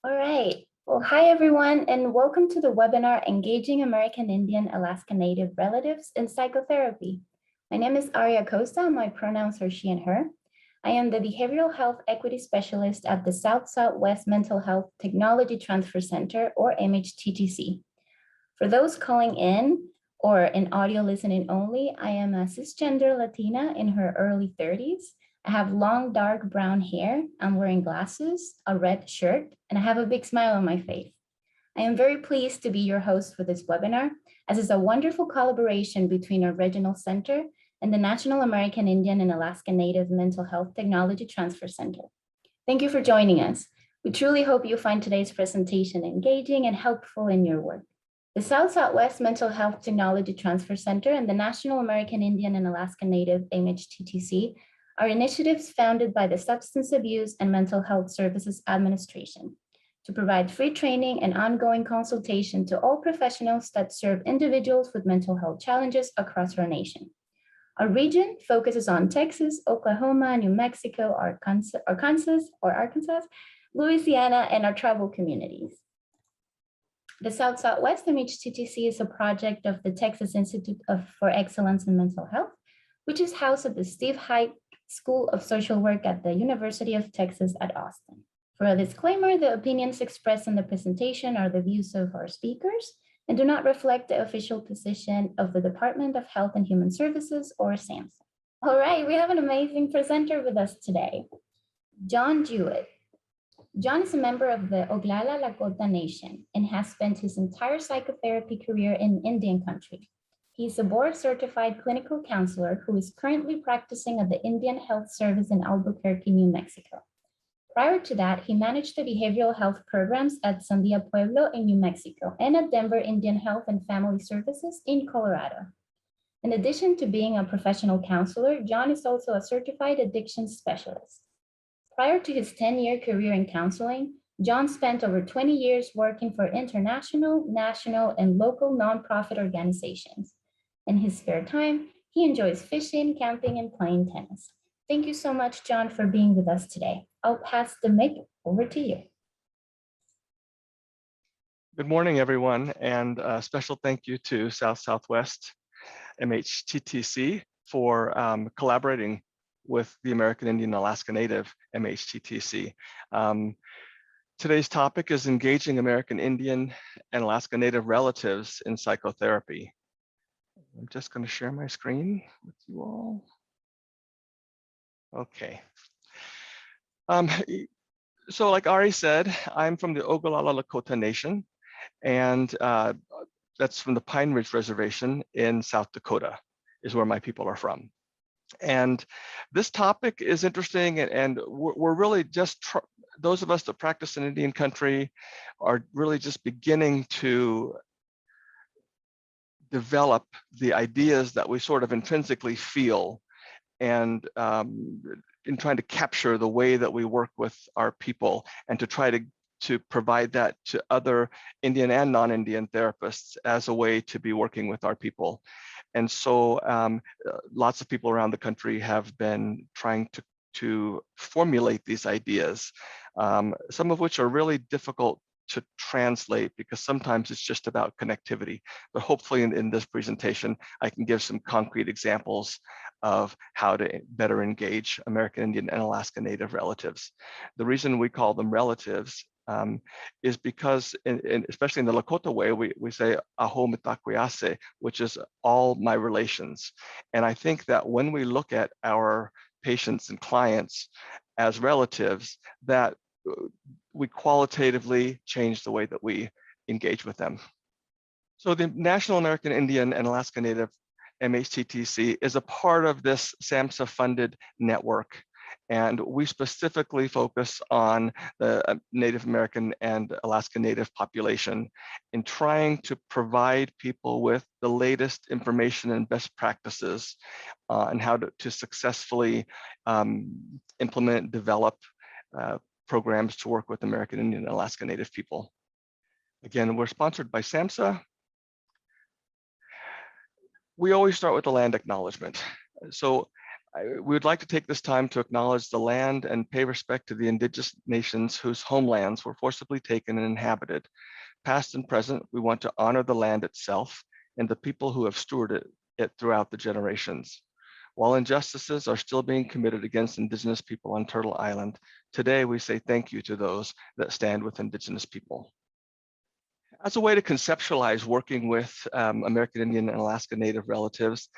All right. Well, hi, everyone, and welcome to the webinar, Engaging American Indian Alaska Native Relatives in Psychotherapy. My name is Aria Costa. My pronouns are she and her. I am the Behavioral Health Equity Specialist at the South-Southwest Mental Health Technology Transfer Center, or MHTTC. For those calling in or in audio listening only, I am a cisgender Latina in her early 30s. I have long, dark brown hair. I'm wearing glasses, a red shirt, and I have a big smile on my face. I am very pleased to be your host for this webinar, as it's a wonderful collaboration between our regional center and the National American Indian and Alaska Native Mental Health Technology Transfer Center. Thank you for joining us. We truly hope you find today's presentation engaging and helpful in your work. The South-Southwest Mental Health Technology Transfer Center and the National American Indian and Alaska Native MHTTC are initiatives founded by the Substance Abuse and Mental Health Services Administration to provide free training and ongoing consultation to all professionals that serve individuals with mental health challenges across our nation. Our region focuses on Texas, Oklahoma, New Mexico, Arkansas, Louisiana, and our tribal communities. The South-Southwest MHTTC is a project of the Texas Institute for Excellence in Mental Health, which is housed at the Steve Hite School of Social Work at the University of Texas at Austin. For a disclaimer, the opinions expressed in the presentation are the views of our speakers and do not reflect the official position of the Department of Health and Human Services or SAMHSA. All right, we have an amazing presenter with us today, John Jewett. John is a member of the Oglala Lakota Nation and has spent his entire psychotherapy career in Indian country. He's a board-certified clinical counselor who is currently practicing at the Indian Health Service in Albuquerque, New Mexico. Prior to that, he managed the behavioral health programs at Sandia Pueblo in New Mexico and at Denver Indian Health and Family Services in Colorado. In addition to being a professional counselor, John is also a certified addiction specialist. Prior to his 10-year career in counseling, John spent over 20 years working for international, national, and local nonprofit organizations. In his spare time, he enjoys fishing, camping, and playing tennis. Thank you so much, John, for being with us today. I'll pass the mic over to you. Good morning, everyone, and a special thank you to South-Southwest MHTTC for collaborating with the American Indian Alaska Native MHTTC. Today's topic is engaging American Indian and Alaska Native relatives in psychotherapy. I'm just going to share my screen with you all. Okay. So like Ari said, I'm from the Oglala Lakota Nation, and that's from the Pine Ridge Reservation in South Dakota, is where my people are from. And this topic is interesting, and we're really just, those of us that practice in Indian country are really just beginning to develop the ideas that we sort of intrinsically feel, and in trying to capture the way that we work with our people and to try to provide that to other Indian and non-Indian therapists as a way to be working with our people. And so lots of people around the country have been trying to formulate these ideas, some of which are really difficult to translate because sometimes it's just about connectivity. But hopefully in this presentation, I can give some concrete examples of how to better engage American Indian and Alaska Native relatives. The reason we call them relatives is because, especially in the Lakota way, we say aho mitakwiyase, which is all my relations. And I think that when we look at our patients and clients as relatives, that we qualitatively change the way that we engage with them. So the National American Indian and Alaska Native MHTTC is a part of this SAMHSA-funded network. And we specifically focus on the Native American and Alaska Native population in trying to provide people with the latest information and best practices on how to successfully implement, develop programs to work with American Indian and Alaska Native people. Again, we're sponsored by SAMHSA. We always start with the land acknowledgement. So We would like to take this time to acknowledge the land and pay respect to the indigenous nations whose homelands were forcibly taken and inhabited. Past and present, we want to honor the land itself and the people who have stewarded it throughout the generations. While injustices are still being committed against indigenous people on Turtle Island, today we say thank you to those that stand with indigenous people. As a way to conceptualize working with American Indian and Alaska Native relatives,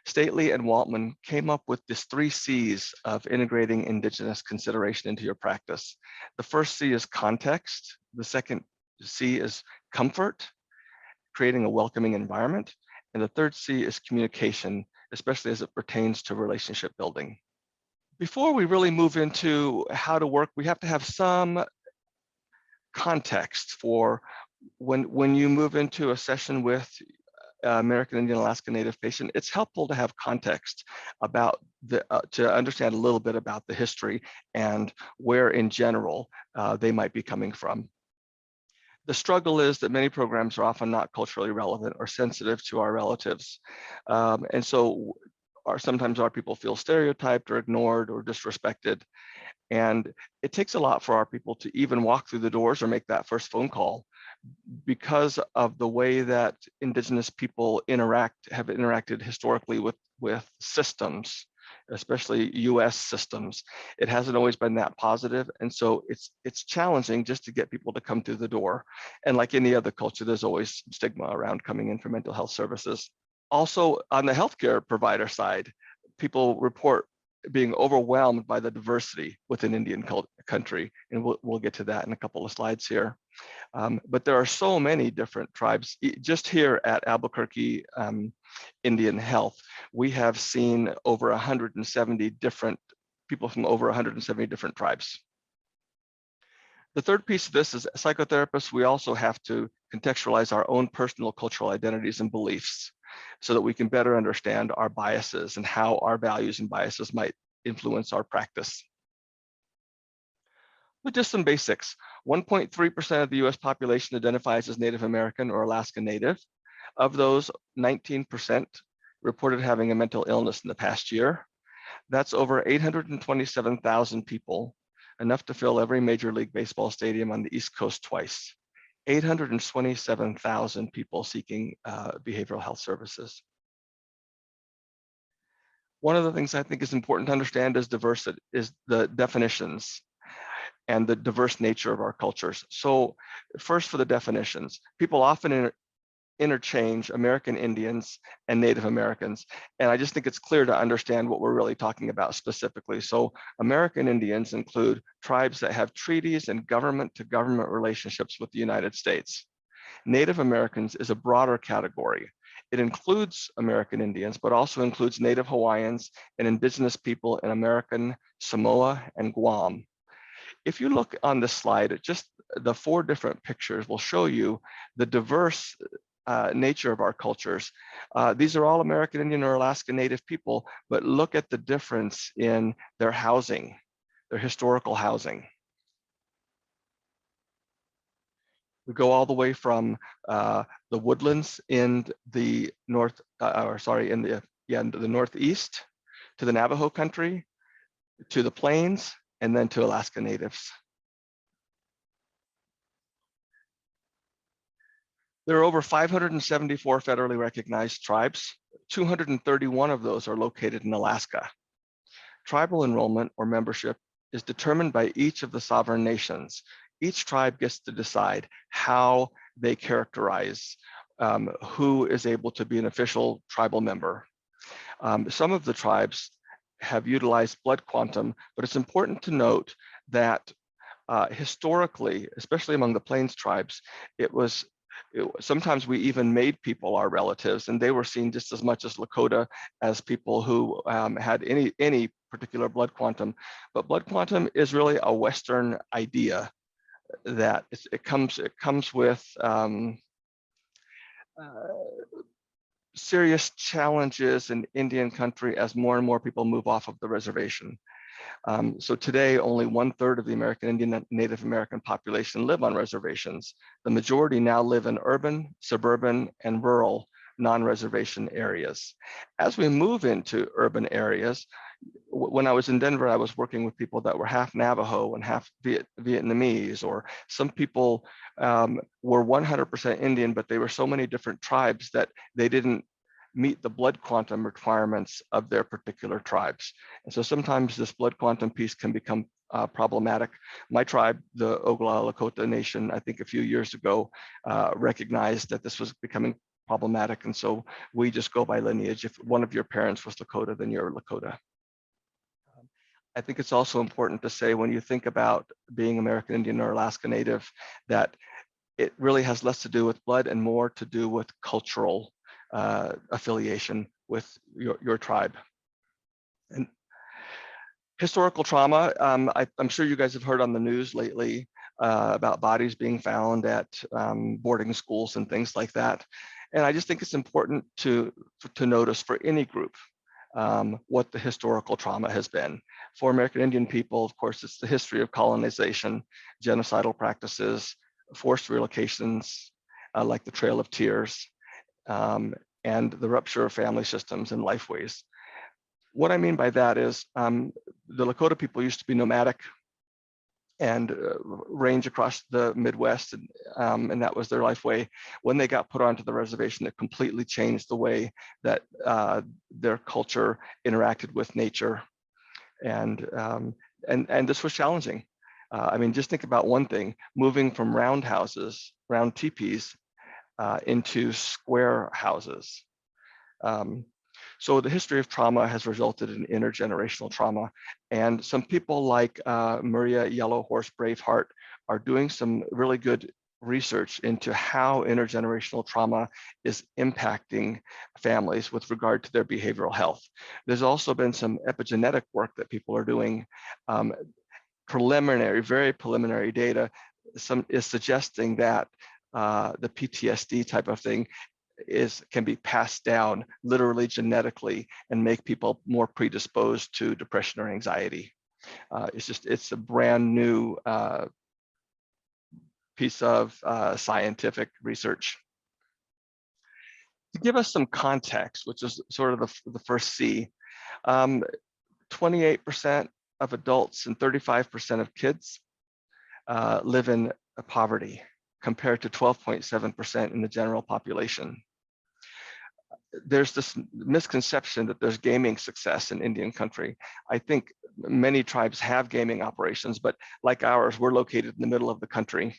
Stately and Waltman came up with this 3 C's of integrating indigenous consideration into your practice. The first C is context. The second C is comfort, creating a welcoming environment. And the third C is communication, especially as it pertains to relationship building. Before we really move into how to work, we have to have some context for when you move into a session with American Indian Alaska Native patient. It's helpful to have context about to understand a little bit about the history and where in general they might be coming from. The struggle is that many programs are often not culturally relevant or sensitive to our relatives. And so sometimes our people feel stereotyped or ignored or disrespected. And it takes a lot for our people to even walk through the doors or make that first phone call because of the way that indigenous people have interacted historically with systems, especially US systems. It hasn't always been that positive. And so it's challenging just to get people to come through the door. And like any other culture, there's always stigma around coming in for mental health services. Also, on the healthcare provider side, people report being overwhelmed by the diversity within Indian country. And we'll get to that in a couple of slides here. But there are so many different tribes. Just here at Albuquerque Indian Health, we have seen over 170 different people from over 170 different tribes. The third piece of this is psychotherapists, we also have to contextualize our own personal cultural identities and beliefs so that we can better understand our biases and how our values and biases might influence our practice. But just some basics. 1.3% of the US population identifies as Native American or Alaska Native. Of those, 19% reported having a mental illness in the past year. That's over 827,000 people, enough to fill every Major League Baseball stadium on the East Coast twice. 827,000 people seeking behavioral health services. One of the things I think is important to understand is diversity, is the definitions and the diverse nature of our cultures. So first, for the definitions, people often interchange American Indians and Native Americans. And I just think it's clear to understand what we're really talking about specifically. So American Indians include tribes that have treaties and government-to-government relationships with the United States. Native Americans is a broader category. It includes American Indians, but also includes Native Hawaiians and indigenous people in American Samoa and Guam. If you look on this slide, just the 4 different pictures will show you the diverse nature of our cultures. These are all American Indian or Alaska Native people, but look at the difference in their housing, their historical housing. We go all the way from the woodlands in the the northeast to the Navajo country, to the plains, and then to Alaska Natives. There are over 574 federally recognized tribes. 231 of those are located in Alaska. Tribal enrollment or membership is determined by each of the sovereign nations. Each tribe gets to decide how they characterize who is able to be an official tribal member. Some of the tribes have utilized blood quantum, but it's important to note that historically, especially among the Plains tribes, sometimes we even made people our relatives, and they were seen just as much as Lakota as people who had any particular blood quantum. But blood quantum is really a Western idea that it comes with serious challenges in Indian country as more and more people move off of the reservation. So today, only 1/3 of the American Indian and Native American population live on reservations. The majority now live in urban, suburban, and rural non-reservation areas. As we move into urban areas, when I was in Denver, I was working with people that were half Navajo and half Vietnamese, or some people were 100% Indian, but they were so many different tribes that they didn't meet the blood quantum requirements of their particular tribes. And so sometimes this blood quantum piece can become problematic. My tribe, the Oglala Lakota Nation, I think a few years ago, recognized that this was becoming problematic. And so we just go by lineage. If one of your parents was Lakota, then you're Lakota. I think it's also important to say, when you think about being American Indian or Alaska Native, that it really has less to do with blood and more to do with cultural affiliation with your tribe. And historical trauma, I'm sure you guys have heard on the news lately about bodies being found at boarding schools and things like that. And I just think it's important to notice for any group what the historical trauma has been. For American Indian people, of course, it's the history of colonization, genocidal practices, forced relocations, like the Trail of Tears, and the rupture of family systems and lifeways. What I mean by that is the Lakota people used to be nomadic and range across the Midwest, and that was their lifeway. When they got put onto the reservation, it completely changed the way that their culture interacted with nature, and this was challenging. I mean, just think about one thing: moving from round houses, round teepees, into square houses. So the history of trauma has resulted in intergenerational trauma. And some people like Maria Yellow Horse Braveheart are doing some really good research into how intergenerational trauma is impacting families with regard to their behavioral health. There's also been some epigenetic work that people are doing. Very preliminary data is suggesting that the PTSD type of thing can be passed down literally genetically and make people more predisposed to depression or anxiety. It's a brand new piece of scientific research. To give us some context, which is sort of the first C, 28% of adults and 35% of kids live in poverty, compared to 12.7% in the general population. There's this misconception that there's gaming success in Indian country. I think many tribes have gaming operations, but like ours, we're located in the middle of the country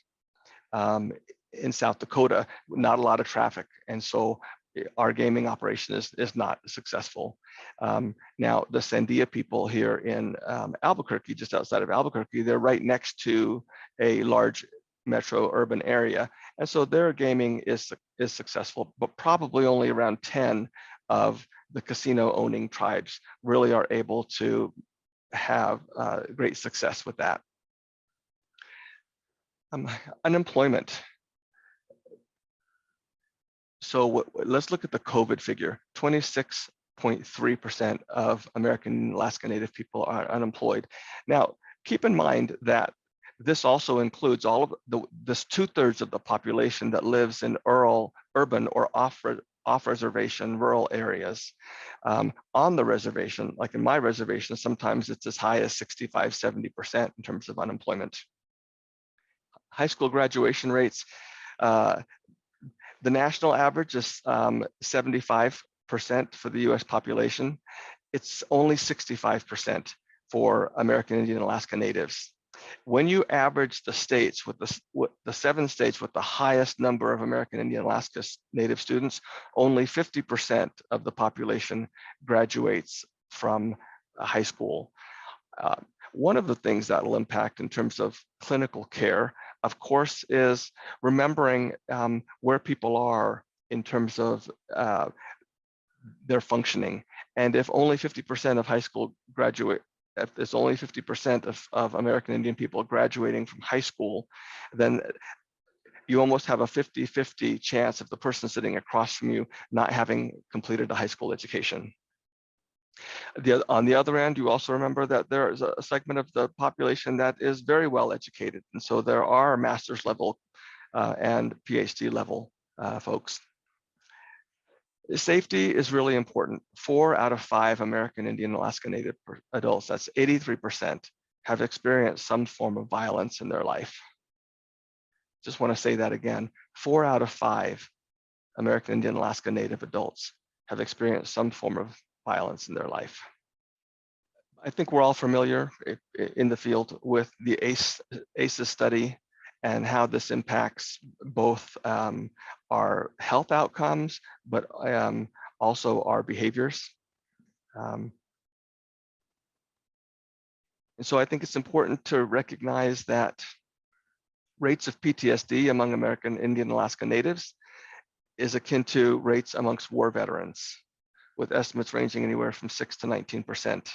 in South Dakota, not a lot of traffic. And so our gaming operation is not successful. Now, the Sandia people here in Albuquerque, just outside of Albuquerque, they're right next to a large metro urban area. And so their gaming is successful, but probably only around 10 of the casino owning tribes really are able to have great success with that. Unemployment. So let's look at the COVID figure. 26.3% of American Alaska Native people are unemployed. Now, keep in mind that this also includes all of this 2/3 of the population that lives in urban or off-reservation rural areas. On the reservation, like in my reservation, sometimes it's as high as 65, 70% in terms of unemployment. High school graduation rates, the national average is 75% for the US population. It's only 65% for American Indian and Alaska Natives. When you average the states with the 7 states with the highest number of American Indian and Alaska Native students, only 50% of the population graduates from high school. One of the things that will impact in terms of clinical care, of course, is remembering where people are in terms of their functioning. And if only 50% of high school if there's only 50% of American Indian people graduating from high school, then you almost have a 50-50 chance of the person sitting across from you not having completed a high school education. On the other end, you also remember that there is a segment of the population that is very well educated. And so there are master's level and PhD level folks. Safety is really important. 4 out of 5 American Indian Alaska Native adults, that's 83%, have experienced some form of violence in their life. Just want to say that again. 4 out of 5 American Indian Alaska Native adults have experienced some form of violence in their life. I think we're all familiar in the field with the ACEs study and how this impacts both our health outcomes, but also our behaviors. And so I think it's important to recognize that rates of PTSD among American Indian Alaska Natives is akin to rates amongst war veterans, with estimates ranging anywhere from 6 to 19%.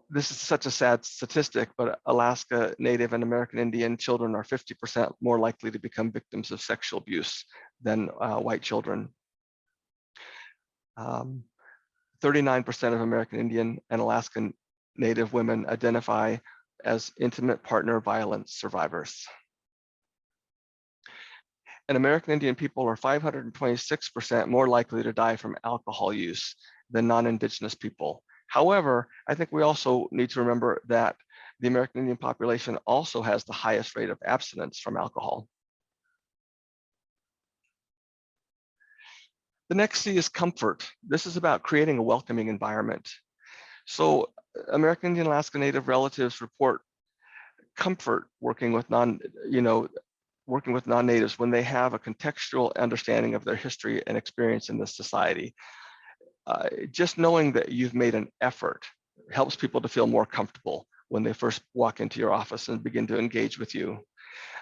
This is such a sad statistic, but Alaska Native and American Indian children are 50% more likely to become victims of sexual abuse than white children. 39% of American Indian and Alaskan Native women identify as intimate partner violence survivors. And American Indian people are 526% more likely to die from alcohol use than non-Indigenous people. However, I think we also need to remember that the American Indian population also has the highest rate of abstinence from alcohol. The next C is comfort. This is about creating a welcoming environment. So American Indian Alaska Native relatives report comfort working with non-natives when they have a contextual understanding of their history and experience in this society. Just knowing that you've made an effort helps people to feel more comfortable when they first walk into your office and begin to engage with you.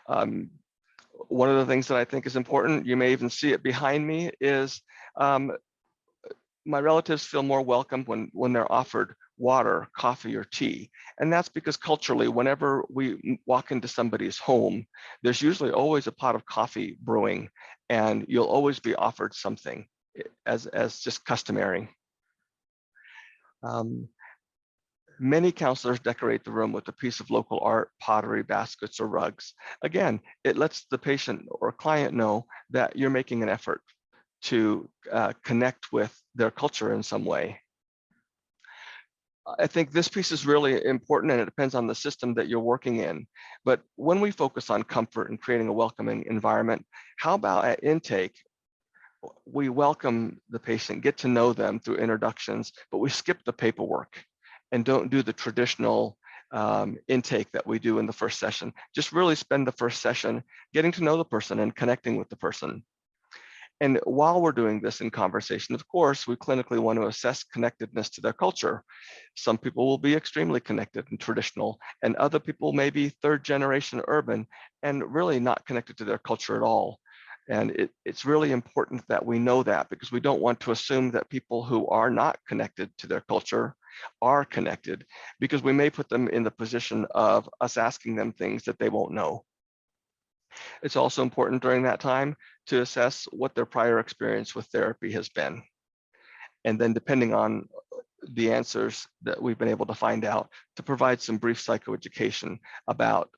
One of the things that I think is important, you may even see it behind me, is my relatives feel more welcome when they're offered water, coffee, or tea. And that's because culturally, whenever we walk into somebody's home, there's usually always a pot of coffee brewing, and you'll always be offered something as just customary. Many counselors decorate the room with a piece of local art, pottery, baskets, or rugs. Again, it lets the patient or client know that you're making an effort to connect with their culture in some way. I think this piece is really important, and it depends on the system that you're working in. But when we focus on comfort and creating a welcoming environment, how about at intake, we welcome the patient, get to know them through introductions, but we skip the paperwork and don't do the traditional intake that we do in the first session. Just really spend the first session getting to know the person and connecting with the person. And while we're doing this in conversation, of course, we clinically want to assess connectedness to their culture. Some people will be extremely connected and traditional, and other people may be third generation urban and really not connected to their culture at all. And it's really important that we know that, because we don't want to assume that people who are not connected to their culture are connected, because we may put them in the position of us asking them things that they won't know. It's also important during that time to assess what their prior experience with therapy has been. And then depending on the answers that we've been able to find out, to provide some brief psychoeducation about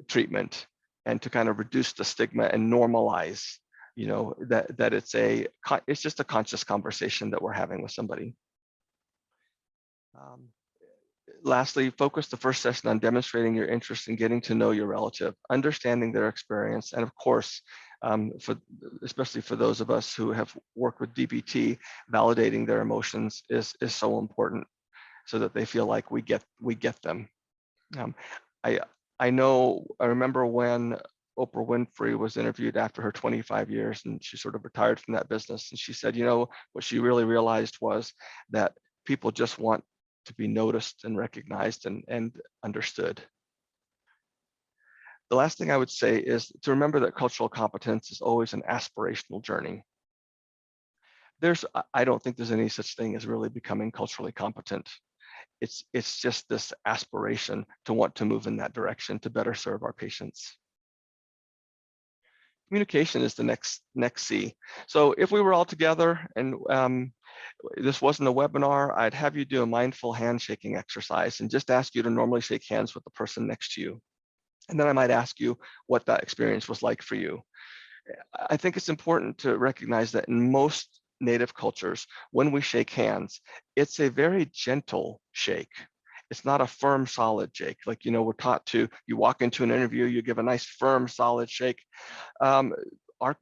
treatment, and to kind of reduce the stigma and normalize, that it's just a conscious conversation that we're having with somebody. Lastly, focus the first session on demonstrating your interest in getting to know your relative, understanding their experience, and of course, especially for those of us who have worked with DBT, validating their emotions is so important, so that they feel like we get them. I remember when Oprah Winfrey was interviewed after her 25 years, and she sort of retired from that business, and she said, what she really realized was that people just want to be noticed and recognized and understood. The last thing I would say is to remember that cultural competence is always an aspirational journey. I don't think there's any such thing as really becoming culturally competent. It's just this aspiration to want to move in that direction to better serve our patients. Communication is the next C. So if we were all together and this wasn't a webinar, I'd have you do a mindful handshaking exercise and just ask you to normally shake hands with the person next to you. And then I might ask you what that experience was like for you. I think it's important to recognize that in most Native cultures, when we shake hands, it's a very gentle shake. It's not a firm, solid shake. Like, we're taught to, you walk into an interview, you give a nice, firm, solid shake. Um,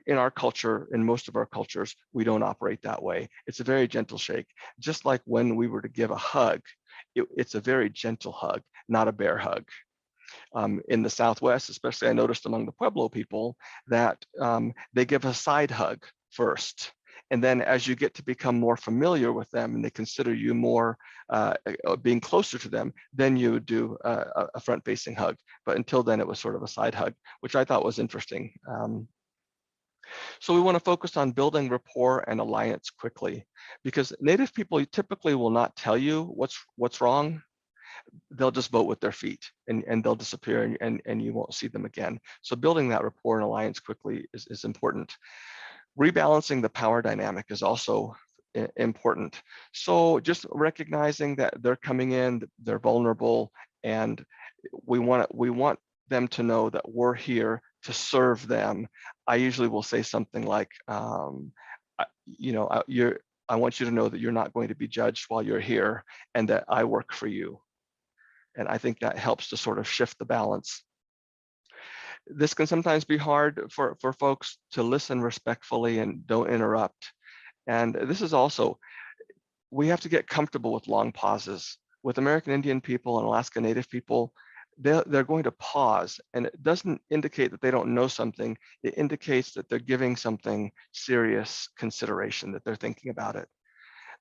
in our culture, in most of our cultures, we don't operate that way. It's a very gentle shake. Just like when we were to give a hug, it's a very gentle hug, not a bear hug. In the Southwest, especially I noticed among the Pueblo people that they give a side hug first. And then as you get to become more familiar with them and they consider you more being closer to them, then you would do a front-facing hug. But until then, it was sort of a side hug, which I thought was interesting. So we want to focus on building rapport and alliance quickly, because Native people typically will not tell you what's wrong. They'll just vote with their feet and they'll disappear and you won't see them again. So building that rapport and alliance quickly is important. Rebalancing the power dynamic is also important. So just recognizing that they're coming in, they're vulnerable, and we want them to know that we're here to serve them. I usually will say something like, I want you to know that you're not going to be judged while you're here and that I work for you. And I think that helps to sort of shift the balance. This can sometimes be hard for folks to listen respectfully and don't interrupt. And this is also, we have to get comfortable with long pauses. With American Indian people and Alaska Native people, they're going to pause, and it doesn't indicate that they don't know something. It indicates that they're giving something serious consideration, that they're thinking about it.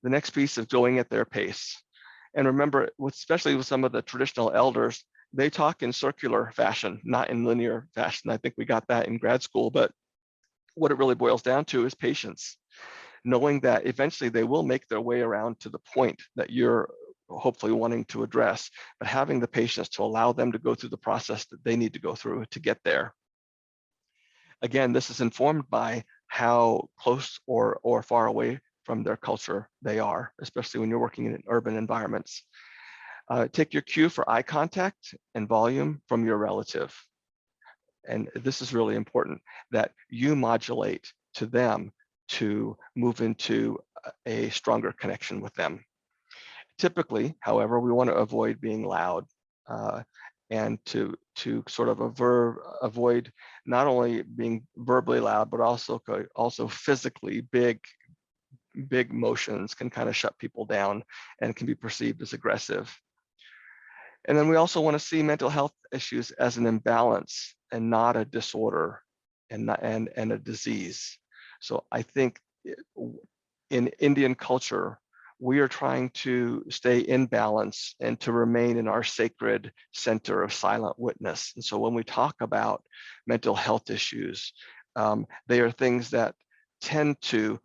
The next piece is going at their pace. And remember, especially with some of the traditional elders, they talk in circular fashion, not in linear fashion. I think we got that in grad school, but what it really boils down to is patience, knowing that eventually they will make their way around to the point that you're hopefully wanting to address, but having the patience to allow them to go through the process that they need to go through to get there. Again, this is informed by how close or far away from their culture they are, especially when you're working in urban environments. Take your cue for eye contact and volume from your relative. And this is really important, that you modulate to them to move into a stronger connection with them. Typically, however, we want to avoid being loud and to sort of avoid not only being verbally loud, but also physically big motions can kind of shut people down and can be perceived as aggressive. And then we also want to see mental health issues as an imbalance and not a disorder and a disease. So I think in Indian culture, we are trying to stay in balance and to remain in our sacred center of silent witness. And so when we talk about mental health issues, they are things that tend to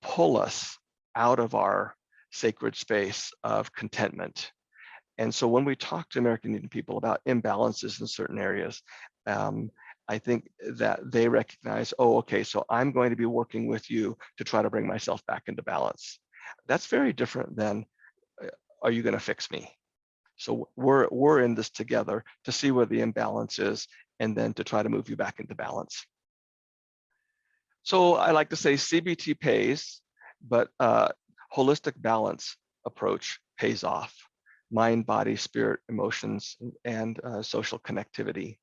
pull us out of our sacred space of contentment. And so when we talk to American Indian people about imbalances in certain areas, I think that they recognize, oh, okay, so I'm going to be working with you to try to bring myself back into balance. That's very different than, are you going to fix me? So we're in this together to see where the imbalance is and then to try to move you back into balance. So I like to say CBT pays, but holistic balance approach pays off. Mind, body, spirit, emotions, and social connectivity.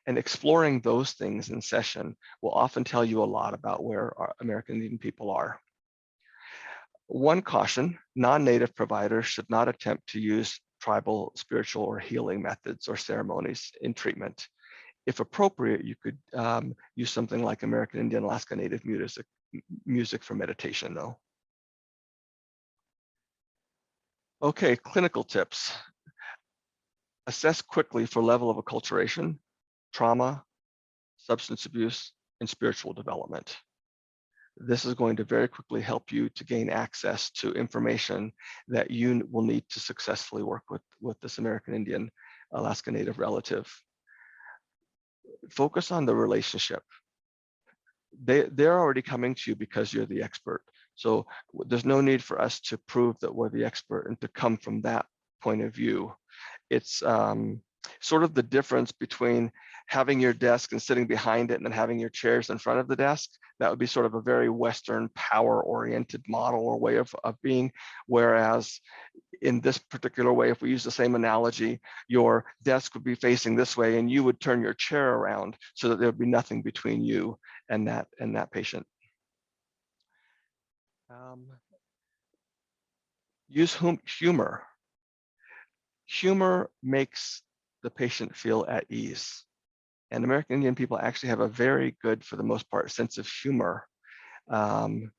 And exploring those things in session will often tell you a lot about where our American Indian people are. One caution, non-native providers should not attempt to use tribal, spiritual, or healing methods or ceremonies in treatment. If appropriate, you could use something like American Indian, Alaska Native music for meditation though. Okay, clinical tips. Assess quickly for level of acculturation, trauma, substance abuse, and spiritual development. This is going to very quickly help you to gain access to information that you will need to successfully work with this American Indian, Alaska Native relative. Focus on the relationship. They're already coming to you because you're the expert. So there's no need for us to prove that we're the expert and to come from that point of view. It's sort of the difference between having your desk and sitting behind it and then having your chairs in front of the desk. That would be sort of a very Western power-oriented model or way of being. Whereas in this particular way, if we use the same analogy, your desk would be facing this way and you would turn your chair around so that there would be nothing between you and that patient. Use humor. Humor makes the patient feel at ease. And American Indian people actually have a very good, for the most part, sense of humor. And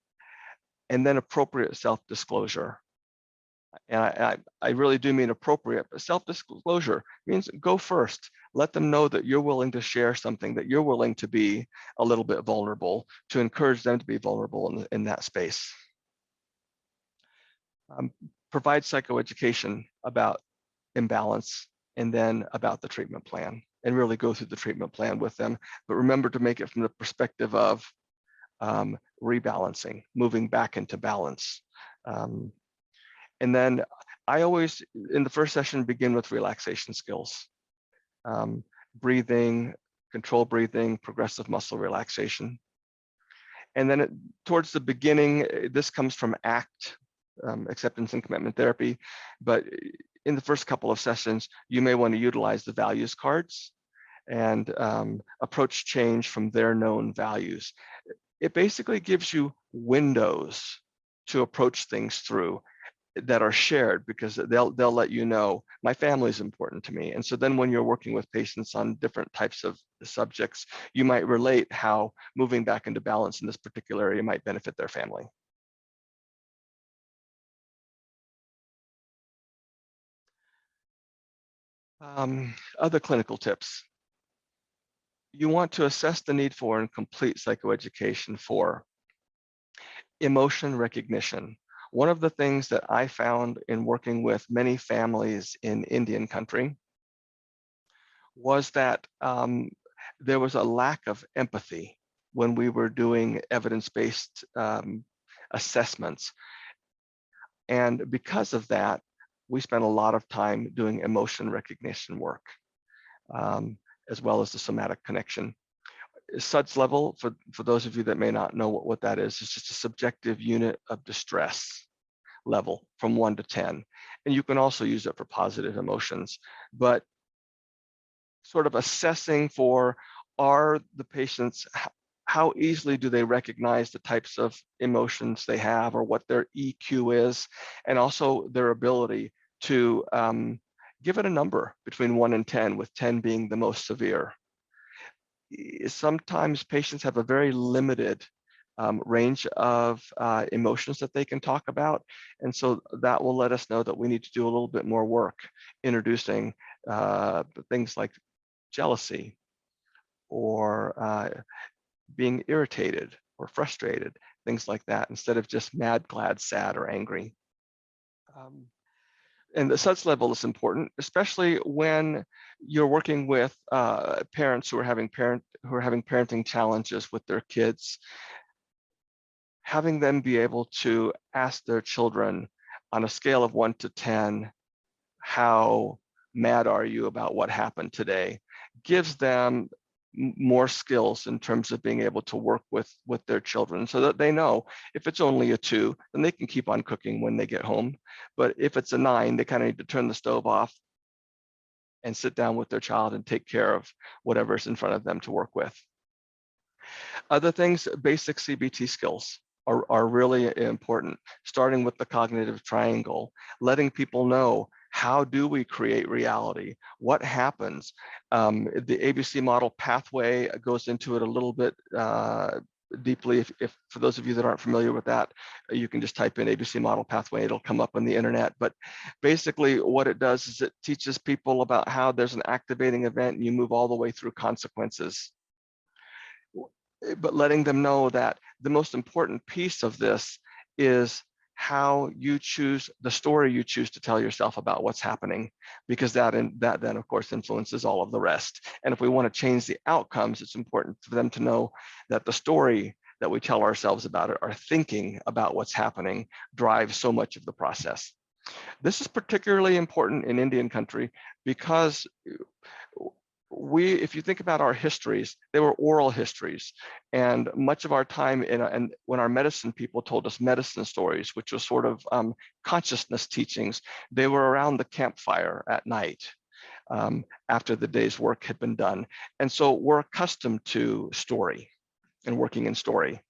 then appropriate self-disclosure. And I really do mean appropriate, but self-disclosure means go first. Let them know that you're willing to share something, that you're willing to be a little bit vulnerable, to encourage them to be vulnerable in that space. Provide psychoeducation about imbalance and then about the treatment plan, and really go through the treatment plan with them. But remember to make it from the perspective of rebalancing, moving back into balance. And then I always, in the first session, begin with relaxation skills. Breathing, controlled breathing, progressive muscle relaxation. And then towards the beginning, this comes from ACT, acceptance and commitment therapy. But in the first couple of sessions, you may want to utilize the values cards and approach change from their known values. It basically gives you windows to approach things through that are shared, because they'll let you know, my family is important to me. And so then when you're working with patients on different types of subjects, you might relate how moving back into balance in this particular area might benefit their family. Other clinical tips. You want to assess the need for and complete psychoeducation for emotion recognition. One of the things that I found in working with many families in Indian country was that there was a lack of empathy when we were doing evidence-based assessments. And because of that, we spent a lot of time doing emotion recognition work, as well as the somatic connection. SUDS level, for those of you that may not know what that is just a subjective unit of distress level from 1 to 10. And you can also use it for positive emotions, but sort of assessing for, are the patients, how easily do they recognize the types of emotions they have or what their EQ is, and also their ability to give it a number between 1 and 10, with 10 being the most severe. Sometimes patients have a very limited range of emotions that they can talk about. And so that will let us know that we need to do a little bit more work introducing things like jealousy or being irritated or frustrated, things like that, instead of just mad, glad, sad, or angry. And the SUDS level is important, especially when you're working with parents who are having parenting challenges with their kids. Having them be able to ask their children on a scale of 1 to 10, how mad are you about what happened today, gives them more skills in terms of being able to work with their children, so that they know if it's only a 2, then they can keep on cooking when they get home. But if it's a 9, they kind of need to turn the stove off and sit down with their child and take care of whatever's in front of them to work with. Other things, basic CBT skills are really important, starting with the cognitive triangle, letting people know, how do we create reality? What happens? The ABC model pathway goes into it a little bit deeply. If for those of you that aren't familiar with that, you can just type in ABC model pathway, it'll come up on the internet. But basically what it does is it teaches people about how there's an activating event and you move all the way through consequences. But letting them know that the most important piece of this is how you choose, the story you choose to tell yourself about what's happening, because that then of course influences all of the rest. And if we want to change the outcomes, it's important for them to know that the story that we tell ourselves about it, our thinking about what's happening, drives so much of the process. This is particularly important in Indian country because if you think about our histories, they were oral histories, and much of our time and when our medicine people told us medicine stories, which was sort of consciousness teachings, they were around the campfire at night after the day's work had been done. And so we're accustomed to story and working in story.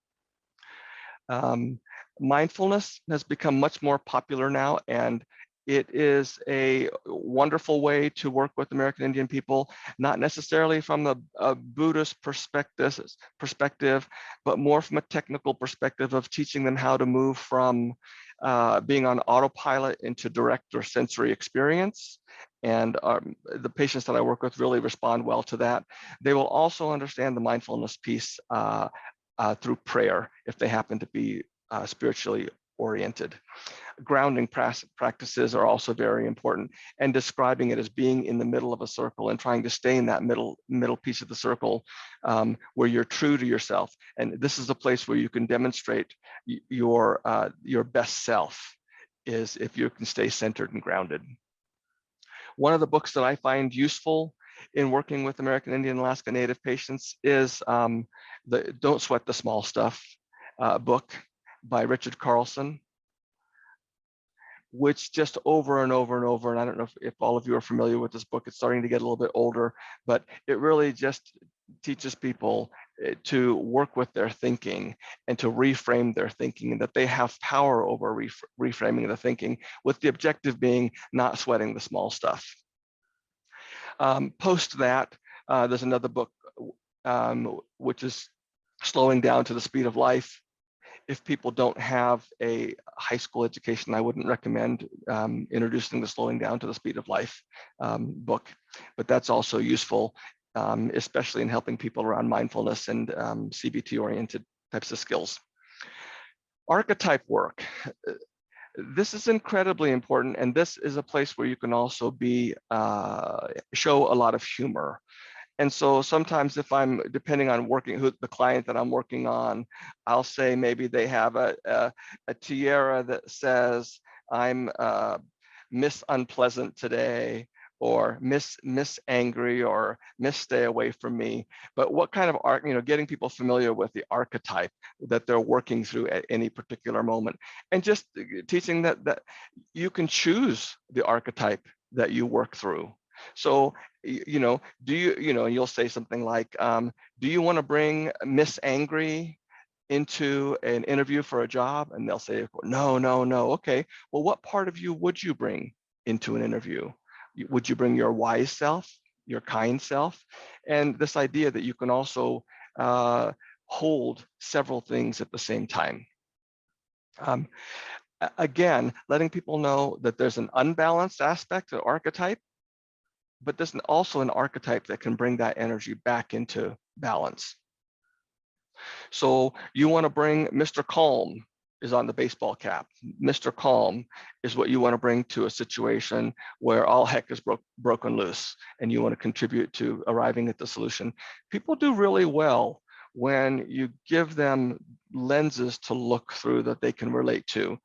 Mindfulness has become much more popular now, and it is a wonderful way to work with American Indian people, not necessarily from a Buddhist perspective, but more from a technical perspective of teaching them how to move from being on autopilot into direct or sensory experience. And the patients that I work with really respond well to that. They will also understand the mindfulness piece through prayer if they happen to be spiritually oriented. Grounding practices are also very important, and describing it as being in the middle of a circle and trying to stay in that middle piece of the circle where you're true to yourself. And this is a place where you can demonstrate your best self, is if you can stay centered and grounded. One of the books that I find useful in working with American Indian and Alaska Native patients is the Don't Sweat the Small Stuff book by Richard Carlson, which just over and over and over, and I don't know if all of you are familiar with this book, it's starting to get a little bit older, but it really just teaches people to work with their thinking and to reframe their thinking, and that they have power over reframing the thinking, with the objective being not sweating the small stuff. Post that, there's another book, which is Slowing Down to the Speed of Life. If people don't have a high school education, I wouldn't recommend introducing the Slowing Down to the Speed of Life book, but that's also useful, especially in helping people around mindfulness and CBT-oriented types of skills. Archetype work. This is incredibly important, and this is a place where you can also show a lot of humor. And so sometimes if I'm, depending on the client that I'm working on, I'll say maybe they have a tiara that says, I'm Miss Unpleasant today, or Miss Angry, or Miss Stay Away from Me. But what kind of getting people familiar with the archetype that they're working through at any particular moment, and just teaching that you can choose the archetype that you work through. So, you'll say something like, do you want to bring Miss Angry into an interview for a job? And they'll say, no. Okay, well, what part of you would you bring into an interview? Would you bring your wise self, your kind self? And this idea that you can also hold several things at the same time. Again, letting people know that there's an unbalanced aspect of archetype, but there's also an archetype that can bring that energy back into balance. So you want to bring Mr. Calm is on the baseball cap. Mr. Calm is what you want to bring to a situation where all heck is broken loose, and you want to contribute to arriving at the solution. People do really well when you give them lenses to look through that they can relate to.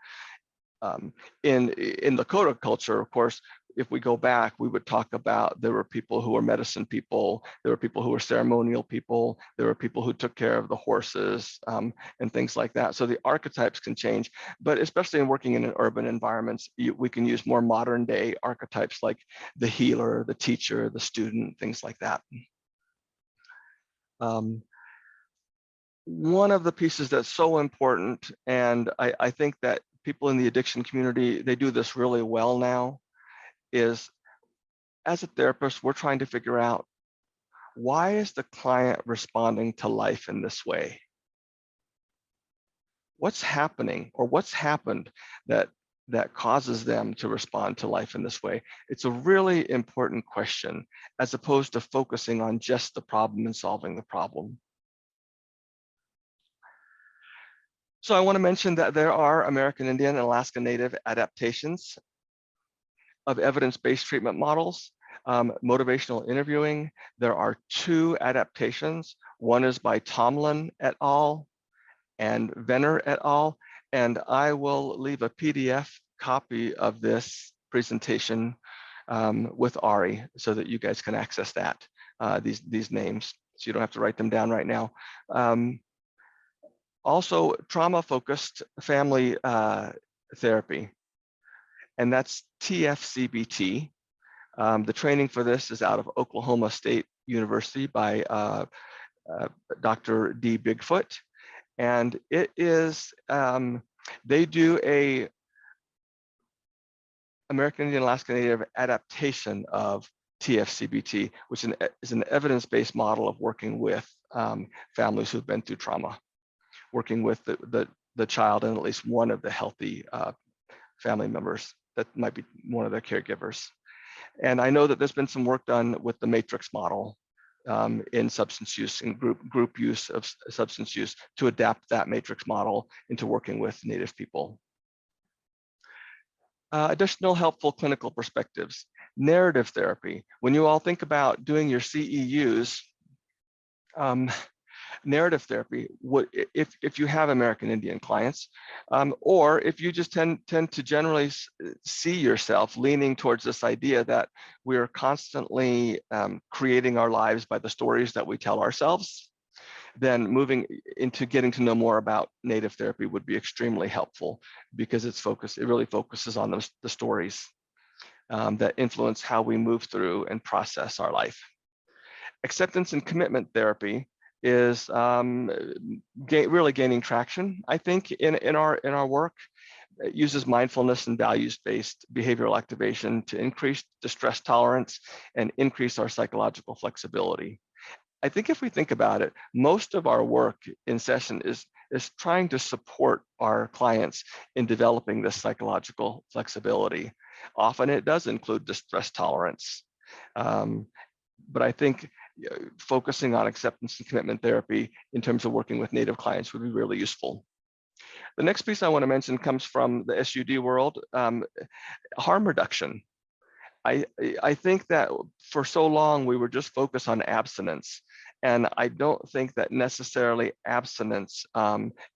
In Lakota culture, of course, if we go back, we would talk about there were people who were medicine people, there were people who were ceremonial people, there were people who took care of the horses, and things like that. So the archetypes can change, but especially in working in urban environments, we can use more modern day archetypes like the healer, the teacher, the student, things like that. One of the pieces that's so important, and I think that people in the addiction community, they do this really well now, is as a therapist, we're trying to figure out, why is the client responding to life in this way? What's happening, or what's happened that causes them to respond to life in this way? It's a really important question, as opposed to focusing on just the problem and solving the problem. So I want to mention that there are American Indian and Alaska Native adaptations of evidence-based treatment models. Motivational interviewing, there are 2 adaptations. One is by Tomlin et al. And Venner et al. And I will leave a PDF copy of this presentation with Ari so that you guys can access that. these names, so you don't have to write them down right now. Also, trauma-focused family therapy, and that's TFCBT. The training for this is out of Oklahoma State University by Dr. D. Bigfoot, and it is, they do a American Indian Alaska Native adaptation of TFCBT, which is an evidence-based model of working with families who've been through trauma, working with the child and at least one of the healthy family members that might be one of their caregivers. And I know that there's been some work done with the matrix model in substance use and group use of substance use to adapt that matrix model into working with Native people. Additional helpful clinical perspectives. Narrative therapy. When you all think about doing your CEUs, narrative therapy, if you have American Indian clients, or if you just tend to generally see yourself leaning towards this idea that we're constantly creating our lives by the stories that we tell ourselves, then moving into getting to know more about Native therapy would be extremely helpful, because it really focuses on the stories that influence how we move through and process our life. Acceptance and commitment therapy is really gaining traction, I think, in our work. It uses mindfulness and values-based behavioral activation to increase distress tolerance and increase our psychological flexibility. I think if we think about it, most of our work in session is trying to support our clients in developing this psychological flexibility. Often it does include distress tolerance, but I think focusing on acceptance and commitment therapy in terms of working with Native clients would be really useful. The next piece I want to mention comes from the SUD world, harm reduction. I think that for so long we were just focused on abstinence, and I don't think that necessarily abstinence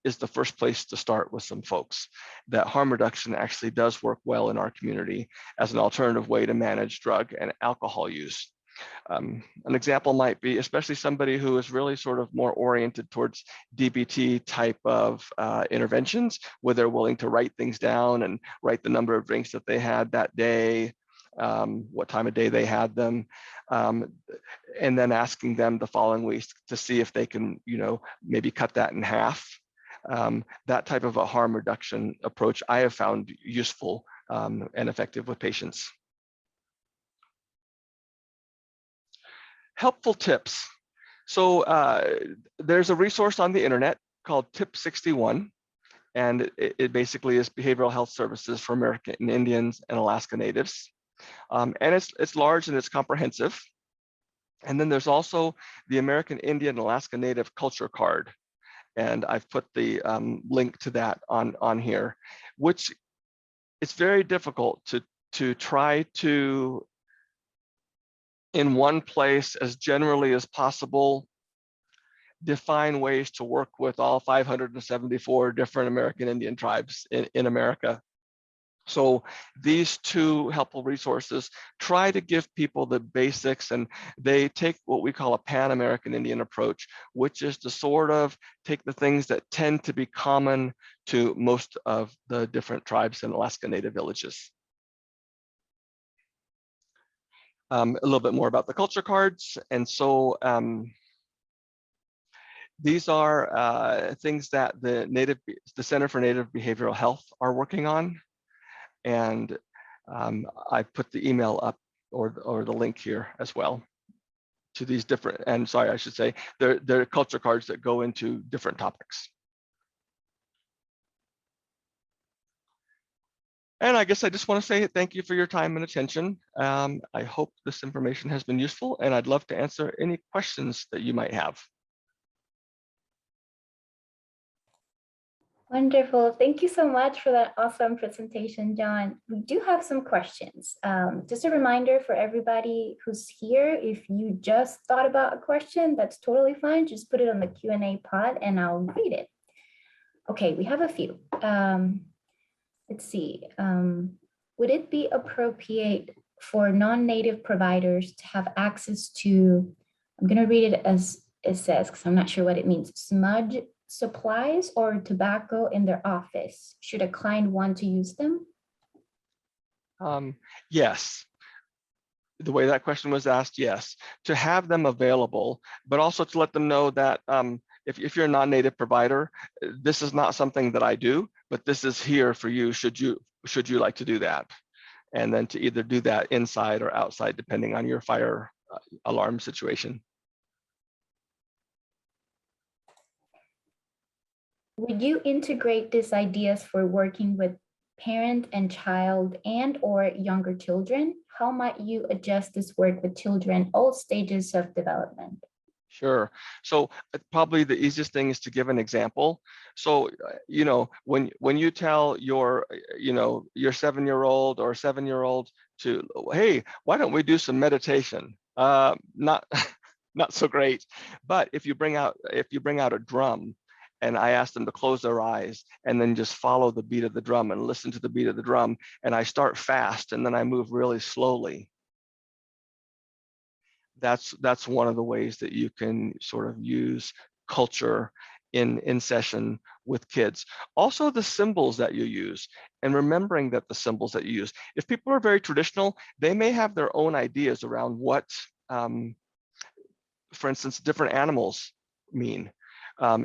is the first place to start with some folks. That harm reduction actually does work well in our community as an alternative way to manage drug and alcohol use. An example might be, especially somebody who is really sort of more oriented towards DBT type of interventions, where they're willing to write things down and write the number of drinks that they had that day, what time of day they had them, and then asking them the following week to see if they can, maybe cut that in half. That type of a harm reduction approach I have found useful and effective with patients. Helpful tips. So there's a resource on the internet called Tip 61. And it basically is behavioral health services for American Indians and Alaska Natives. And it's large and it's comprehensive. And then there's also the American Indian Alaska Native Culture Card. And I've put the link to that on here, which it's very difficult to try to, in one place as generally as possible, define ways to work with all 574 different American Indian tribes in America. So these two helpful resources try to give people the basics, and they take what we call a Pan-American Indian approach, which is to sort of take the things that tend to be common to most of the different tribes in Alaska Native villages. A little bit more about the culture cards. And so these are things that the Center for Native Behavioral Health are working on. And I put the email up or the link here as well to these different, and sorry, I should say, they're culture cards that go into different topics. And I guess I just want to say thank you for your time and attention. I hope this information has been useful, and I'd love to answer any questions that you might have. Wonderful. Thank you so much for that awesome presentation, John. We do have some questions. Just a reminder for everybody who's here, if you just thought about a question, that's totally fine. Just put it on the Q&A pod and I'll read it. Okay, we have a few. Let's see. Would it be appropriate for non-native providers to have access to I'm going to read it as it says, because I'm not sure what it means. Smudge supplies or tobacco in their office. Should a client want to use them? Yes. The way that question was asked, yes, to have them available, but also to let them know that if you're a non-native provider, this is not something that I do, but this is here for you should you like to do that. And then to either do that inside or outside, depending on your fire alarm situation. Would you integrate these ideas for working with parent and child and or younger children? How might you adjust this work with children all stages of development? Sure. So probably the easiest thing is to give an example. So, when you tell your 7-year-old or 7-year-old to, hey, why don't we do some meditation? Not not so great. But if you bring out a drum and I ask them to close their eyes and then just follow the beat of the drum and listen to the beat of the drum, and I start fast and then I move really slowly, that's one of the ways that you can sort of use culture in session with kids. Also, the symbols that you use, and remembering that the symbols that you use, if people are very traditional, they may have their own ideas around what, for instance, different animals mean.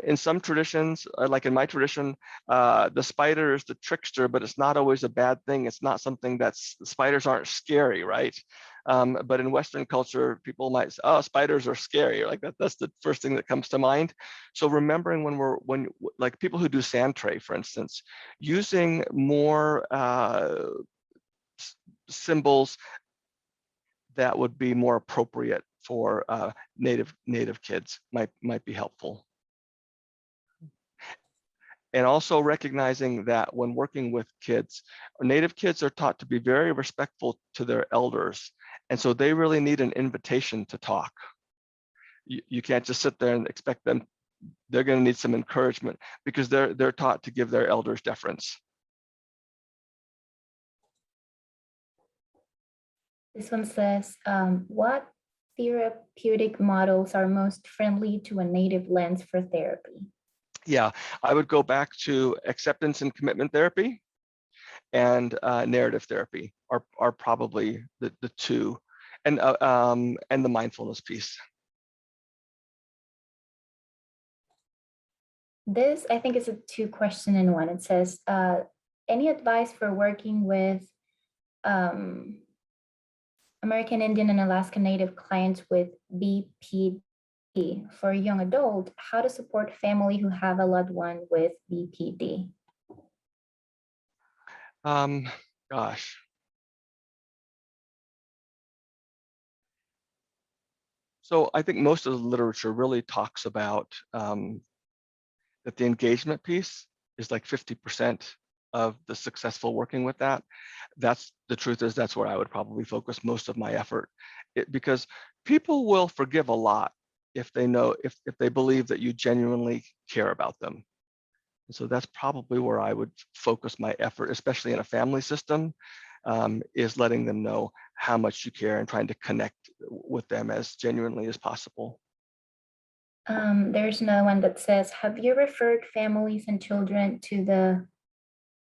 In some traditions, like in my tradition, the spider is the trickster, but it's not always a bad thing. It's not something spiders aren't scary, right? But in Western culture, people might say, oh, spiders are scary. Like that's the first thing that comes to mind. So remembering when like people who do sand tray, for instance, using more symbols that would be more appropriate for native kids might be helpful. And also recognizing that when working with kids, native kids are taught to be very respectful to their elders. And so they really need an invitation to talk. You can't just sit there and expect them. They're going to need some encouragement because they're taught to give their elders deference. This one says, what therapeutic models are most friendly to a native lens for therapy? Yeah, I would go back to acceptance and commitment therapy and narrative therapy are probably the two, and the mindfulness piece. This, I think, is a 2-question in one. It says, any advice for working with American Indian and Alaska Native clients with BPD? For a young adult, how to support family who have a loved one with BPD? Gosh. So I think most of the literature really talks about that the engagement piece is like 50% of the successful working with that. The truth is that's where I would probably focus most of my effort, because people will forgive a lot if they know, if they believe that you genuinely care about them. And so that's probably where I would focus my effort, especially in a family system, is letting them know how much you care and trying to connect with them as genuinely as possible. There's another one that says, have you referred families and children to the,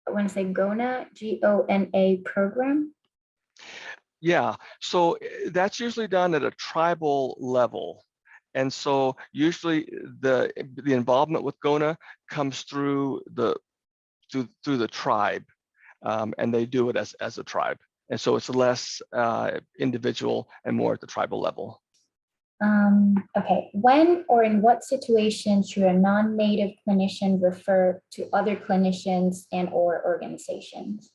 I want to say GONA, GONA program? Yeah, so that's usually done at a tribal level. And so usually the involvement with GONA comes through the tribe, and they do it as a tribe. And so it's less individual and more at the tribal level. Okay, when or in what situations should a non-native clinician refer to other clinicians and or organizations?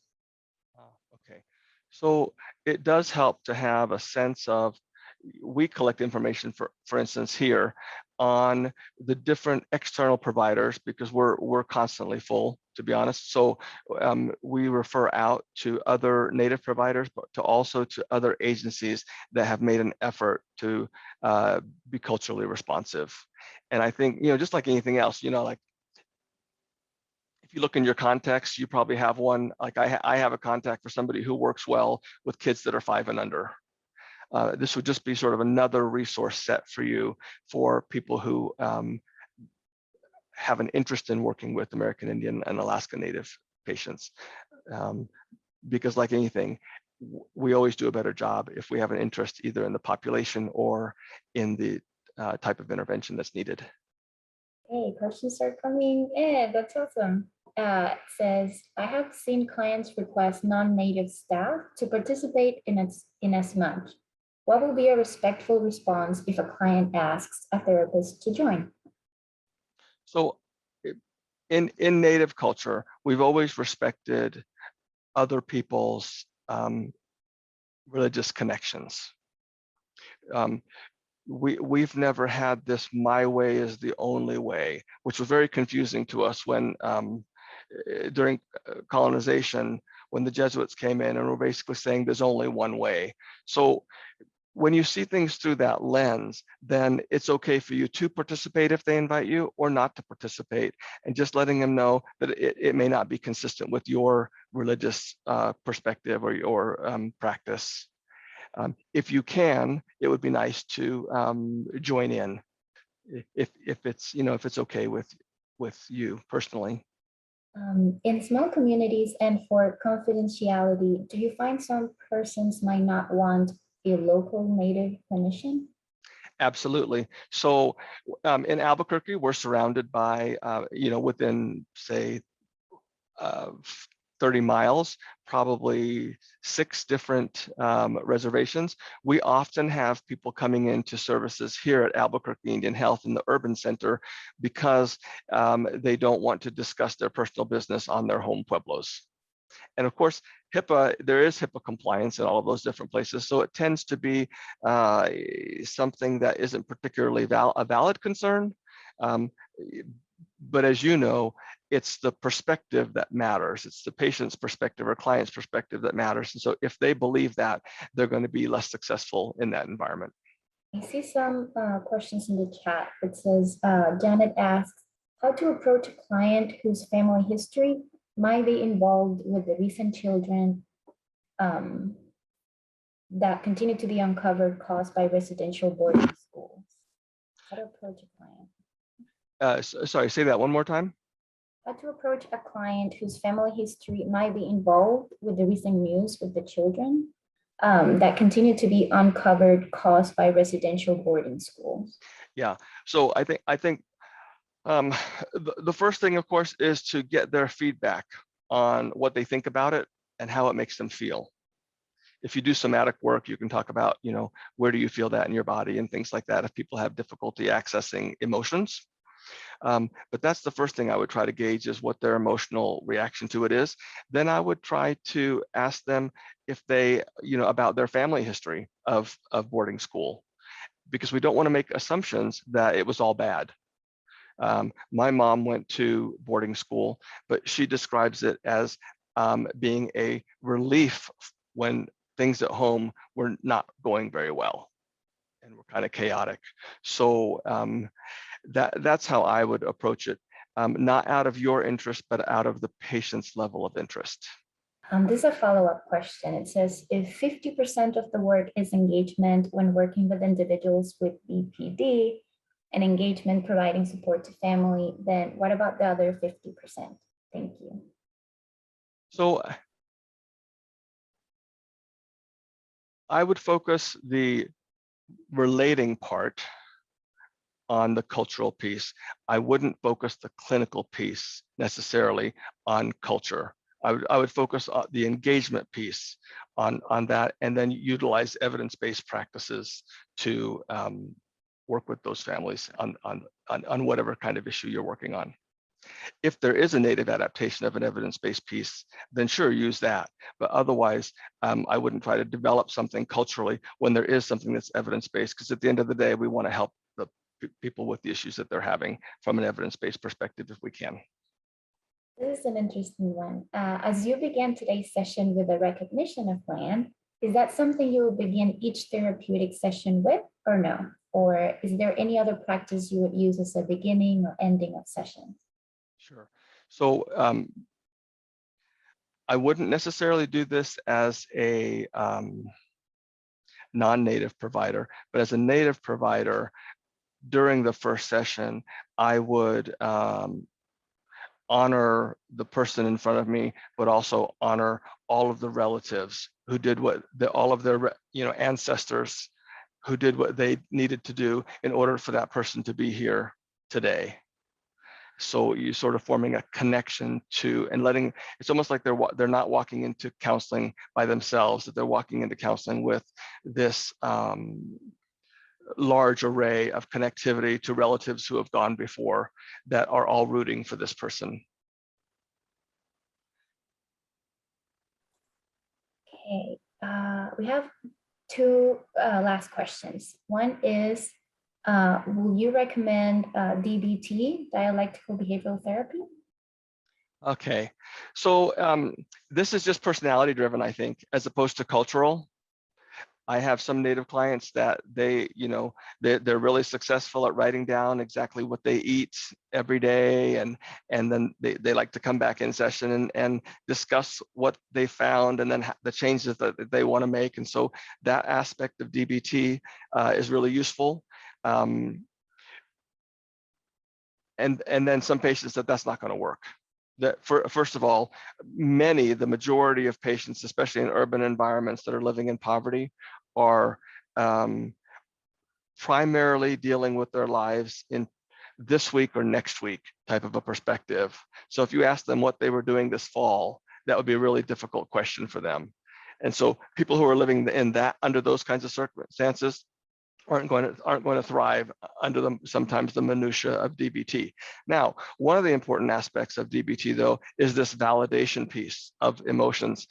Okay, so it does help to have a sense of, we collect information for instance here on the different external providers because we're constantly full, to be honest. So we refer out to other native providers, but also to other agencies that have made an effort to be culturally responsive. And I think, just like anything else, like if you look in your context, you probably have one. Like I have a contact for somebody who works well with kids that are 5 and under. this would just be sort of another resource set for you for people who have an interest in working with American Indian and Alaska Native patients. Because like anything, we always do a better job if we have an interest either in the population or in the type of intervention that's needed. Hey, questions are coming in. That's awesome. It says, I have seen clients request non-native staff to participate in as much. What will be a respectful response if a client asks a therapist to join? So in Native culture, we've always respected other people's religious connections. We've never had this "my way is the only way," which was very confusing to us when during colonization, when the Jesuits came in and were basically saying there's only one way. So when you see things through that lens, then it's okay for you to participate if they invite you or not to participate, and just letting them know that it may not be consistent with your religious perspective or your practice. If you can, it would be nice to join in if it's, if it's okay with you personally. In small communities and for confidentiality, do you find some persons might not want a local Native clinician? Absolutely. So in Albuquerque, we're surrounded by, within, say, 30 miles, probably 6 different reservations. We often have people coming into services here at Albuquerque Indian Health in the urban center because they don't want to discuss their personal business on their home pueblos. And of course, HIPAA, there is HIPAA compliance in all of those different places. So it tends to be something that isn't particularly a valid concern. But as you know, it's the perspective that matters. It's the patient's perspective or client's perspective that matters. And so if they believe that, they're going to be less successful in that environment. I see some questions in the chat. It says, Janet asks, how to approach a client whose family history might be involved with the recent children that continue to be uncovered caused by residential boarding schools. How to approach a client. Sorry, say that one more time. How to approach a client whose family history might be involved with the recent news with the children that continue to be uncovered caused by residential boarding schools. Yeah, so I think the first thing, of course, is to get their feedback on what they think about it and how it makes them feel. If you do somatic work, you can talk about, where do you feel that in your body and things like that if people have difficulty accessing emotions. But that's the first thing I would try to gauge, is what their emotional reaction to it is. Then I would try to ask them if they, about their family history of boarding school, because we don't want to make assumptions that it was all bad. My mom went to boarding school, but she describes it as being a relief when things at home were not going very well and were kind of chaotic. So that's how I would approach it, not out of your interest, but out of the patient's level of interest. This is a follow-up question. It says, if 50% of the work is engagement when working with individuals with BPD and engagement providing support to family, then what about the other 50%? Thank you. So I would focus the relating part on the cultural piece. I wouldn't focus the clinical piece necessarily on culture. I would focus on the engagement piece on that, and then utilize evidence-based practices to work with those families on whatever kind of issue you're working on. If there is a native adaptation of an evidence-based piece, then sure, use that. But otherwise, I wouldn't try to develop something culturally when there is something that's evidence-based, because at the end of the day, we want to help the people with the issues that they're having from an evidence-based perspective if we can. This is an interesting one. As you began today's session with a recognition of land, is that something you will begin each therapeutic session with, or no? Or is there any other practice you would use as a beginning or ending of sessions? Sure. So I wouldn't necessarily do this as a non-native provider. But as a native provider, during the first session, I would honor the person in front of me, but also honor all of the relatives who did all of their ancestors who did what they needed to do in order for that person to be here today. So you sort of forming a connection to and letting, it's almost like they're not walking into counseling by themselves, that they're walking into counseling with this large array of connectivity to relatives who have gone before that are all rooting for this person. Okay, we have two last questions. One is, will you recommend DBT, dialectical behavioral therapy? Okay, so this is just personality driven, I think, as opposed to cultural. I have some native clients that they're really successful at writing down exactly what they eat every day, and then they like to come back in session and discuss what they found and then the changes that they want to make. And so that aspect of DBT is really useful. And then some patients that's not going to work. First of all, the majority of patients, especially in urban environments that are living in poverty, are primarily dealing with their lives in this week or next week type of a perspective. So if you ask them what they were doing this fall, that would be a really difficult question for them. And so people who are living under those kinds of circumstances aren't going to thrive under sometimes the minutia of DBT. Now, one of the important aspects of DBT, though, is this validation piece of emotions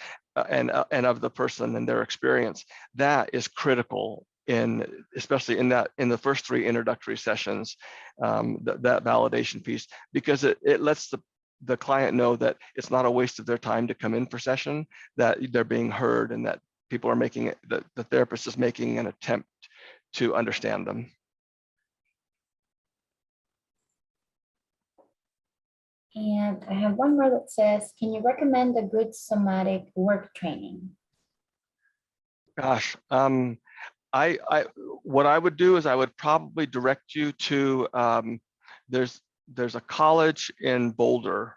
and of the person and their experience. That is critical especially in the first 3 introductory sessions, that validation piece, because it lets the client know that it's not a waste of their time to come in for session, that they're being heard, and that people are making it, the therapist is making an attempt to understand them. And I have one more that says, can you recommend a good somatic work training? Gosh, what I would do is I would probably direct you to, there's a college in Boulder,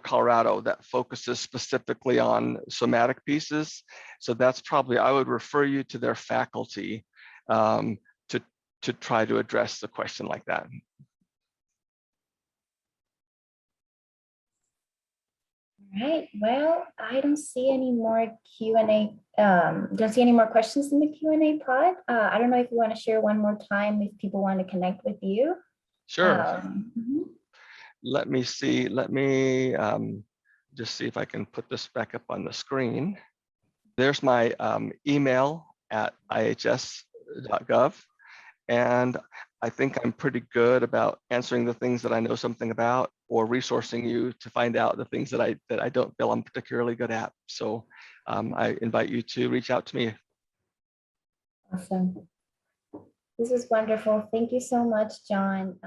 Colorado, that focuses specifically on somatic pieces. So that's probably, I would refer you to their faculty to try to address the question like that. All right, well, I don't see any more Q&A. Don't see any more questions in the Q&A pod. I don't know if you want to share one more time if people want to connect with you. Sure. Let me see. Let me just see if I can put this back up on the screen. There's my email at ihs.gov. And I think I'm pretty good about answering the things that I know something about, or resourcing you to find out the things that I don't feel I'm particularly good at. So I invite you to reach out to me. Awesome. This is wonderful. Thank you so much, John.